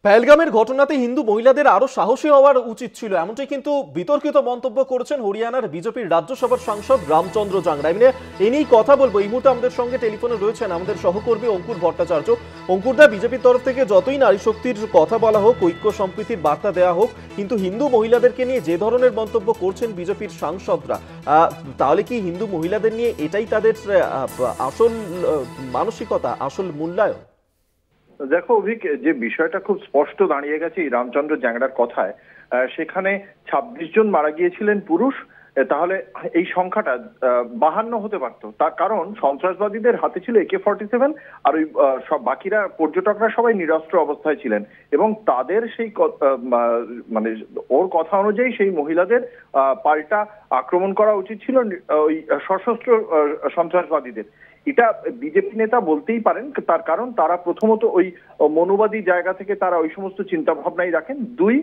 পেহেলগামের ঘটনাতে হিন্দু মহিলাদের আরো সাহসী হওয়ার উচিত ছিল, এমনটাই কিন্তু বিতর্কিত মন্তব্য করেছেন হরিয়ানার বিজেপির রাজ্যসভার সাংসদ রামচন্দ্র জাংরা। এ নিয়েই কথা বলবো। এই মুহূর্তে আমাদের সঙ্গে টেলিফোনে রয়েছেন আমাদের সহকর্মী অঙ্কুর ভট্টাচার্য। অঙ্কুরদা, বিজেপির তরফ থেকে যতই নারী শক্তির কথা বলা হোক, ঐক্য সম্প্রীতির বার্তা দেওয়া হোক, কিন্তু হিন্দু মহিলাদেরকে নিয়ে যে ধরনের মন্তব্য করছেন বিজেপির সাংসদরা, তাহলে কি হিন্দু মহিলাদের নিয়ে এটাই তাদের আসল মানসিকতা, আসল মূল্যায়ন? দেখো অভিক, যে বিষয়টা খুব স্পষ্ট দাঁড়িয়ে গেছে এই রামচন্দ্র জ্যাংড়ার কথায়, সেখানে ২৬ জন মারা গিয়েছিলেন পুরুষ, তাহলে এই সংখ্যাটা ৫২ হতে পারতো। তার কারণ সন্ত্রাসবাদীদের হাতে ছিল AK-47, আর ওই সব বাকিরা পর্যটকরা সবাই নিরস্ত্র অবস্থায় ছিলেন, এবং তাদের সেই মানে ওর কথা অনুযায়ী সেই মহিলাদের পাল্টা আক্রমণ করা উচিত ছিল ওই সশস্ত্র সন্ত্রাসবাদীদের। এটা বিজেপি নেতা বলতেই পারেন, তার কারণ তারা প্রথমত ওই মনোবাদী জায়গা থেকে তারা ওই সমস্ত চিন্তা ভাবনাই রাখেন। দুই,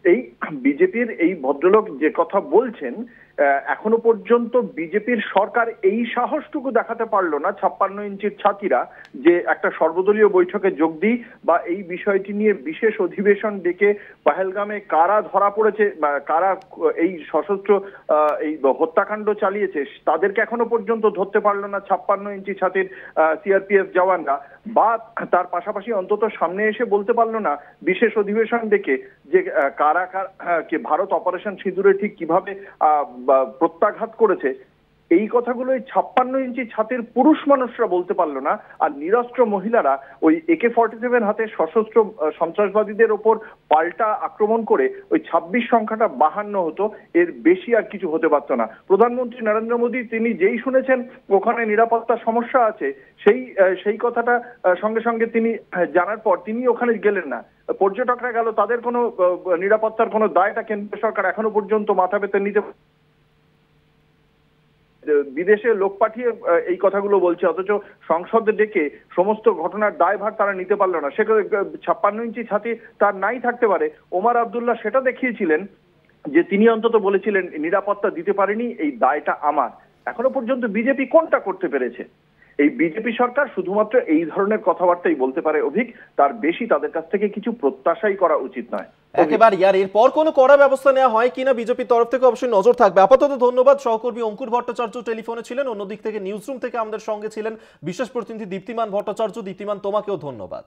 এই বিজেপির এই ভদ্রলোক যে কথা বলছেন, এখনো পর্যন্ত বিজেপির সরকার এই সাহসটুকু দেখাতে পারলো না ৫৬ ইঞ্চির ছাতিরা যে একটা সর্বদলীয় বৈঠকে যোগ দিই বা এই বিষয়টি নিয়ে বিশেষ অধিবেশন ডেকে পেহেলগামে কারা ধরা পড়েছে বা কারা এই সশস্ত্র এই হত্যাকাণ্ড চালিয়েছে তাদেরকে এখনো পর্যন্ত ধরতে পারলো না ৫৬ ইঞ্চি ছাতির CRPF জওয়ানরা, বা তার পাশাপাশি অন্তত সামনে এসে বলতে পারলো না বিশেষ অধিবেশন ডেকে যে কারা ভারত অপারেশন সিঁদুরে ঠিক কিভাবে প্রত্যাঘাত করেছে। এই কথাগুলো ৫৬ ইঞ্চি ছাতির পুরুষ মানুষরা বলতে পারলো না, আর নিরস্ত্র মহিলারা ওই AK-47 হাতে সশস্ত্র সন্ত্রাসবাদীদের ওপর পাল্টা আক্রমণ করে ওই ২৬ সংখ্যাটা ৫২ হতো, এর বেশি আর কিছু হতে পারতো না। প্রধানমন্ত্রী নরেন্দ্র মোদী তিনি যেই শুনেছেন ওখানে নিরাপত্তার সমস্যা আছে, সেই কথাটা সঙ্গে সঙ্গে তিনি জানার পর তিনি ওখানে গেলেন না। পর্যটকরা গেল, তাদের কোনো নিরাপত্তার কোনো দায়টা কেন্দ্র সরকার এখনো পর্যন্ত মাথা পেতে নিতে বিদেশে লোক পাঠিয়ে এই কথাগুলো বলছে, অথচ সংসদে ডেকে সমস্ত ঘটনার দায়ভার তারা নিতে পারলো না। সেখানে ৫৬ ইঞ্চি ছাতি তার নাই থাকতে পারে। ওমর আব্দুল্লাহ সেটা দেখিয়েছিলেন যে তিনি অন্তত বলেছিলেন নিরাপত্তা দিতে পারেনি, এই দায়টা আমার। এখনো পর্যন্ত বিজেপি কোনটা করতে পেরেছে? এই বিজেপি সরকার শুধুমাত্র এই ধরনের কথাবার্তাই বলতে পারে অভিক, তার বেশি তাদের কাছ থেকে কিছু প্রত্যাশাই করা উচিত নয়। একেবারে। আর এরপর কোনো কড়া ব্যবস্থা নেওয়া হয় কিনা বিজেপির তরফ থেকে অবশ্যই নজর থাকবে। আপাতত ধন্যবাদ। সহকর্মী অঙ্কুর ভট্টাচার্য টেলিফোনে ছিলেন, অন্যদিক থেকে নিউজরুম থেকে আমাদের সঙ্গে ছিলেন বিশেষ প্রতিনিধি দীপ্তিমান ভট্টাচার্য। দীপ্তিমান, তোমাকেও ধন্যবাদ।